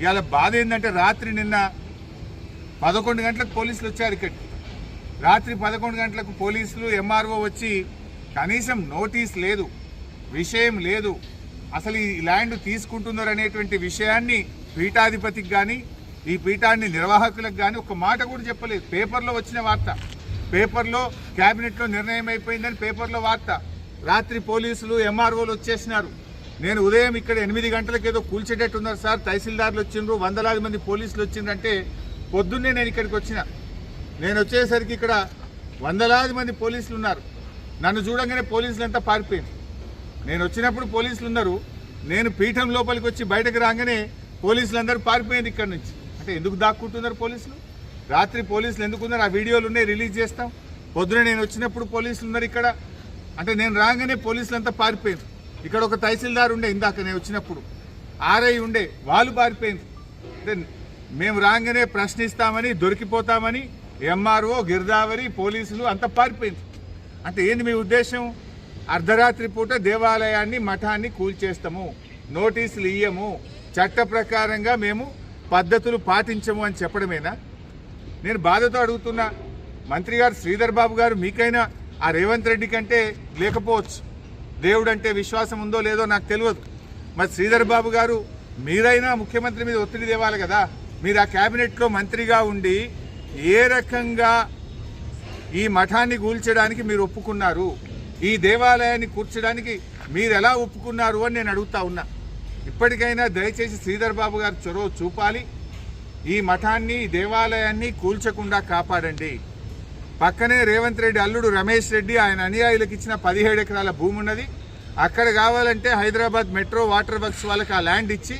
ఇవాళ బాధ ఏంటంటే రాత్రి నిన్న 11 గంటలకు పోలీసులు వచ్చారు ఇక్కడికి. రాత్రి 11 గంటలకు పోలీసులు ఎంఆర్ఓ వచ్చి కనీసం నోటీస్ లేదు, విషయం లేదు, అసలు ఈ ల్యాండ్ తీసుకుంటున్నారు అనేటువంటి విషయాన్ని పీఠాధిపతికి కానీ ఈ పీఠాన్ని నిర్వాహకులకు కానీ ఒక మాట కూడా చెప్పలేదు. పేపర్లో వచ్చిన వార్త, పేపర్లో క్యాబినెట్లో నిర్ణయం అయిపోయిందని పేపర్లో వార్త. రాత్రి పోలీసులు ఎంఆర్ఓలు వచ్చేసినారు. నేను ఉదయం ఇక్కడ 8 గంటలకు ఏదో కూల్చేటట్టున్నారు సార్, తహసీల్దార్లు వచ్చిండ్రు, వందలాది మంది పోలీసులు వచ్చిండ్రంటే పొద్దున్నే నేను ఇక్కడికి వచ్చిన. నేను వచ్చేసరికి ఇక్కడ వందలాది మంది పోలీసులు ఉన్నారు. నన్ను చూడంగానే పోలీసులంతా పారిపోయింది. నేను వచ్చినప్పుడు పోలీసులు ఉన్నారు, నేను పీఠం లోపలికి వచ్చి బయటకు రాగానే పోలీసులందరూ పారిపోయింది ఇక్కడ నుంచి. అంటే ఎందుకు దాక్కుంటున్నారు పోలీసులు? రాత్రి పోలీసులు ఎందుకున్నారు? ఆ వీడియోలు ఉన్నాయి, రిలీజ్ చేస్తాం. పొద్దున నేను వచ్చినప్పుడు పోలీసులు ఉన్నారు ఇక్కడ. అంటే నేను రాగానే పోలీసులంతా పారిపోయింది. ఇక్కడ ఒక తహసీల్దార్ ఉండే, ఇందాక నేను వచ్చినప్పుడు ఆర్ఐ ఉండే, వాళ్ళు పారిపోయింది. అంటే మేము రాగానే ప్రశ్నిస్తామని, దొరికిపోతామని ఎంఆర్ఓ, గిర్దావరి, పోలీసులు అంతా పారిపోయింది. అంటే ఏంది మీ ఉద్దేశం? అర్ధరాత్రి పూట దేవాలయాన్ని, మఠాన్ని కూల్చేస్తాము, నోటీసులు ఇయ్యము, చట్ట ప్రకారంగా మేము పద్ధతులు పాటించము అని చెప్పడమేనా? నేను బాధతో అడుగుతున్నా, మంత్రి గారు శ్రీధర్ బాబు గారు, మీకైనా ఆ రేవంత్ రెడ్డి కంటే లేకపోవచ్చు, దేవుడు అంటే విశ్వాసం ఉందో లేదో నాకు తెలియదు. మరి శ్రీధర్ బాబు గారు మీరైనా ముఖ్యమంత్రి మీద ఒత్తిడి తేవాలి కదా. మీరు ఆ క్యాబినెట్లో మంత్రిగా ఉండి ఏ రకంగా ఈ మఠాన్ని కూల్చడానికి మీరు ఒప్పుకున్నారు, ఈ దేవాలయాన్ని కూర్చడానికి మీరు ఎలా ఒప్పుకున్నారు అని నేను అడుగుతా ఉన్నా. ఇప్పటికైనా దయచేసి శ్రీధర్ బాబు గారు చొరవ చూపాలి, ఈ మఠాన్ని, దేవాలయాన్ని కూల్చకుండా కాపాడండి. పక్కనే రేవంత్ రెడ్డి అల్లుడు రమేష్ రెడ్డి, ఆయన అనుయాయులకు ఇచ్చిన 17 ఎకరాల భూమి ఉన్నది. అక్కడ కావాలంటే హైదరాబాద్ మెట్రో వాటర్ వర్క్స్ వాళ్ళకి ఆ ల్యాండ్ ఇచ్చి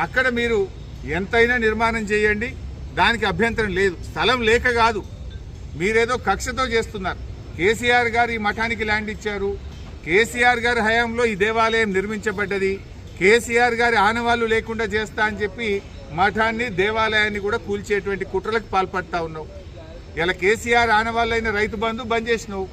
అక్కడ మీరు ఎంతైనా నిర్మాణం చేయండి, దానికి అభ్యంతరం లేదు. స్థలం లేక కాదు, మీరేదో కక్షతో చేస్తున్నారు. కేసీఆర్ గారు ఈ మఠానికి ల్యాండ్ ఇచ్చారు, కేసీఆర్ గారి హయాంలో ఈ దేవాలయం నిర్మించబడ్డది, కేసీఆర్ గారి ఆనవాళ్లు లేకుండా చేస్తా అని చెప్పి మఠాన్ని, దేవాలయాన్ని కూడా కూల్చేటువంటి కుట్రలకు పాల్పడతా ఉన్నావు. ఇలా కేసీఆర్ ఆనవాళ్ళైన రైతు బంధు బంద్ చేసినావు.